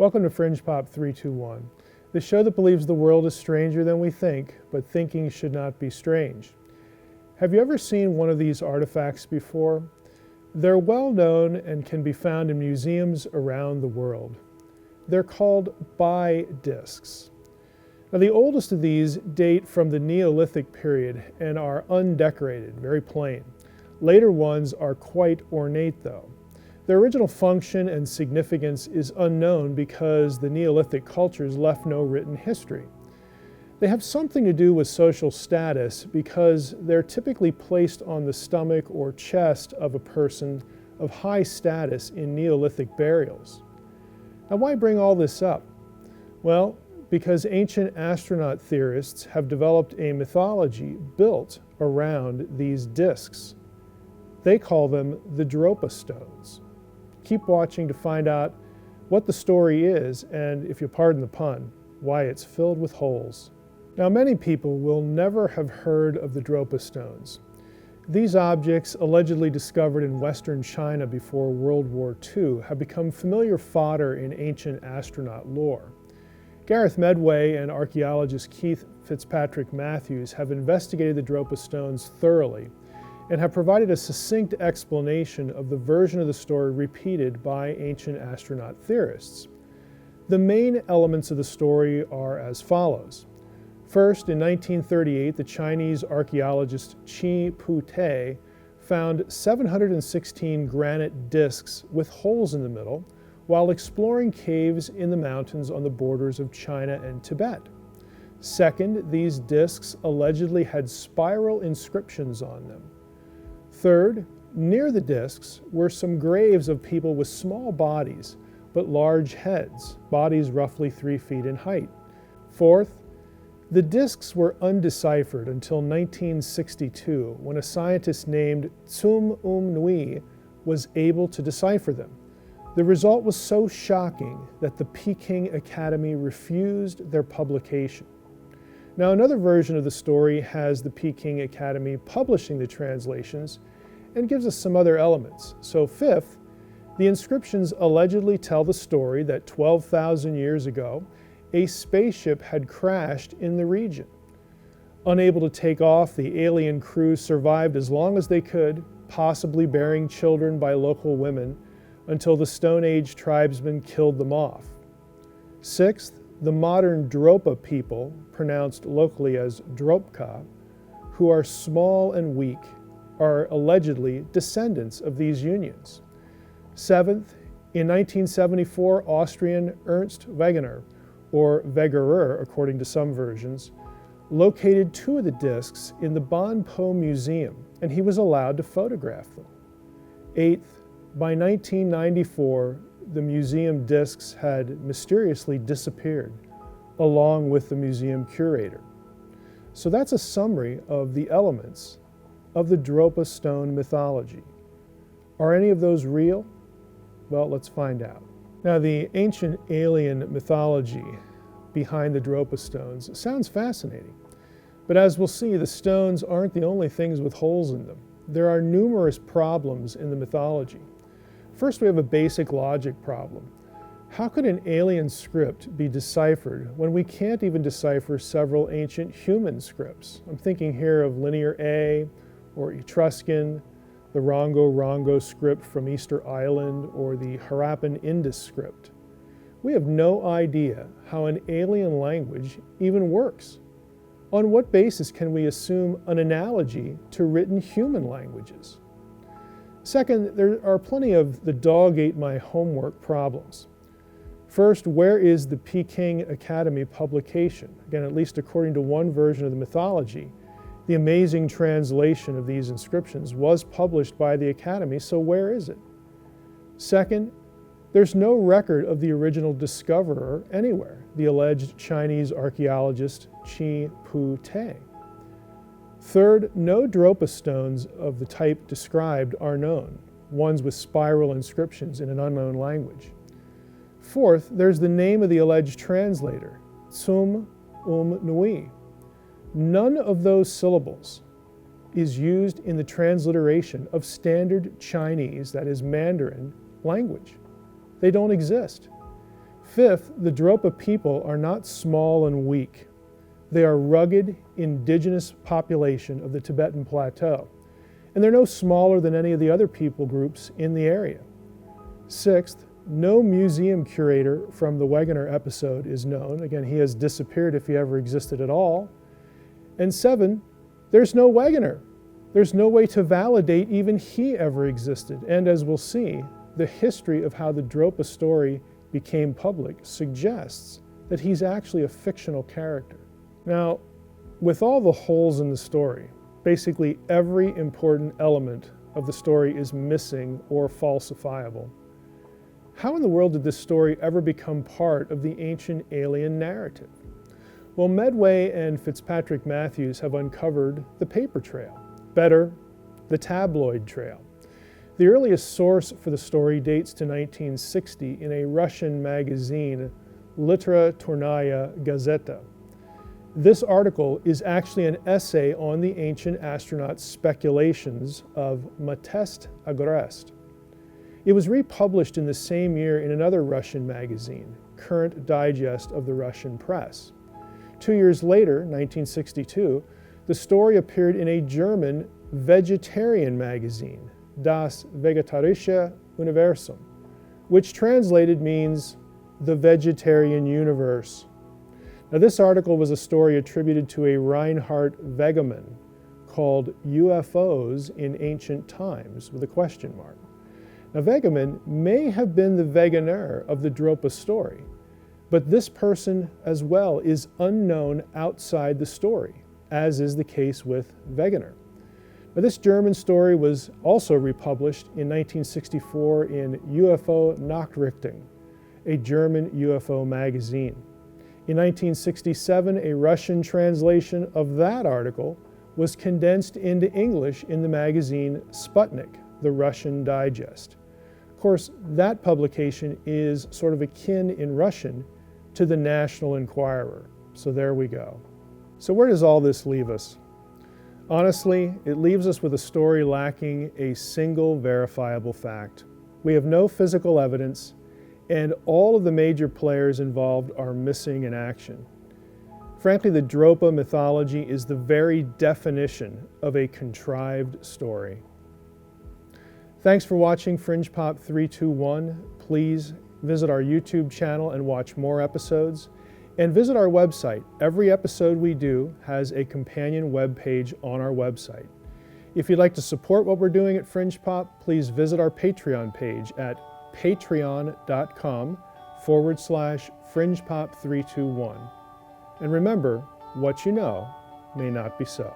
Welcome to Fringe Pop 321, the show that believes the world is stranger than we think, but thinking should not be strange. Have you ever seen one of these artifacts before? They're well known and can be found in museums around the world. They're called Bai discs. Now, the oldest of these date from the Neolithic period and are undecorated, very plain. Later ones are quite ornate, though. Their original function and significance is unknown because the Neolithic cultures left no written history. They have something to do with social status because they're typically placed on the stomach or chest of a person of high status in Neolithic burials. Now, why bring all this up? Well, because ancient astronaut theorists have developed a mythology built around these discs. They call them the Dropa stones. Keep watching to find out what the story is and, if you pardon the pun, why it's filled with holes. Now, many people will never have heard of the Dropa stones. These objects, allegedly discovered in Western China before World War II, have become familiar fodder in ancient astronaut lore. Gareth Medway and archaeologist Keith Fitzpatrick Matthews have investigated the Dropa stones thoroughly and have provided a succinct explanation of the version of the story repeated by ancient astronaut theorists. The main elements of the story are as follows. First, in 1938, the Chinese archaeologist Chi Pu-te found 716 granite discs with holes in the middle while exploring caves in the mountains on the borders of China and Tibet. Second, these discs allegedly had spiral inscriptions on them. Third, near the discs were some graves of people with small bodies but large heads, bodies roughly 3 feet in height. Fourth, the discs were undeciphered until 1962, when a scientist named Tsum Nui was able to decipher them. The result was so shocking that the Peking Academy refused their publication. Now, another version of the story has the Peking Academy publishing the translations and gives us some other elements. So fifth, the inscriptions allegedly tell the story that 12,000 years ago, a spaceship had crashed in the region. Unable to take off, the alien crew survived as long as they could, possibly bearing children by local women, until the Stone Age tribesmen killed them off. Sixth, the modern Dropa people, pronounced locally as Drok-Pa, who are small and weak, are allegedly descendants of these unions. Seventh, in 1974, Austrian Ernst Wegener, or Wegerer according to some versions, located 2 of the discs in the Bon Po Museum, and he was allowed to photograph them. Eighth, by 1994, the museum discs had mysteriously disappeared, along with the museum curator. So that's a summary of the elements of the Dropa stone mythology. Are any of those real? Well, let's find out. Now, the ancient alien mythology behind the Dropa stones sounds fascinating. But as we'll see, the stones aren't the only things with holes in them. There are numerous problems in the mythology. First, we have a basic logic problem. How could an alien script be deciphered when we can't even decipher several ancient human scripts? I'm thinking here of Linear A or Etruscan, the Rongo script from Easter Island, or the Harappan Indus script. We have no idea how an alien language even works. On what basis can we assume an analogy to written human languages? Second, there are plenty of the dog ate my homework problems. First, where is the Peking Academy publication? Again, at least according to one version of the mythology, the amazing translation of these inscriptions was published by the Academy, so where is it? Second, there's no record of the original discoverer anywhere, the alleged Chinese archaeologist Chi Pu-te. Third, no Dropa stones of the type described are known, ones with spiral inscriptions in an unknown language. Fourth, there's the name of the alleged translator, Tsum Nui. None of those syllables is used in the transliteration of standard Chinese, that is Mandarin, language. They don't exist. Fifth, the Dropa people are not small and weak. They are a rugged, indigenous population of the Tibetan Plateau, and they're no smaller than any of the other people groups in the area. Sixth, no museum curator from the Wegener episode is known. Again, he has disappeared if he ever existed at all. And seven, there's no Wegener. There's no way to validate even he ever existed. And as we'll see, the history of how the Dropa story became public suggests that he's actually a fictional character. Now, with all the holes in the story, basically every important element of the story is missing or falsifiable. How in the world did this story ever become part of the ancient alien narrative? Well, Medway and Fitzpatrick Matthews have uncovered the paper trail. Better, the tabloid trail. The earliest source for the story dates to 1960 in a Russian magazine, Literaturная Gazeta. This article is actually an essay on the ancient astronauts' speculations of Matest Agrest. It was republished in the same year in another Russian magazine, Current Digest of the Russian Press. 2 years later, 1962, the story appeared in a German vegetarian magazine, Das Vegetarische Universum, which translated means the vegetarian universe. Now, this article was a story attributed to a Reinhard Wegemann called UFOs in Ancient Times, with a question mark. Now, Wegemann may have been the Wegener of the Dropa story, but this person as well is unknown outside the story, as is the case with Wegener. Now, this German story was also republished in 1964 in UFO-Nachrichten, a German UFO magazine. In 1967, a Russian translation of that article was condensed into English in the magazine Sputnik, the Russian Digest. Of course, that publication is sort of akin in Russian to the National Enquirer. So there we go. So where does all this leave us? Honestly, it leaves us with a story lacking a single verifiable fact. We have no physical evidence, and all of the major players involved are missing in action. Frankly, the Dropa mythology is the very definition of a contrived story. Thanks for watching Fringe Pop 321. Please visit our YouTube channel and watch more episodes. And visit our website. Every episode we do has a companion web page on our website. If you'd like to support what we're doing at Fringe Pop, please visit our Patreon page at patreon.com/FringePop321. And remember, what you know may not be so.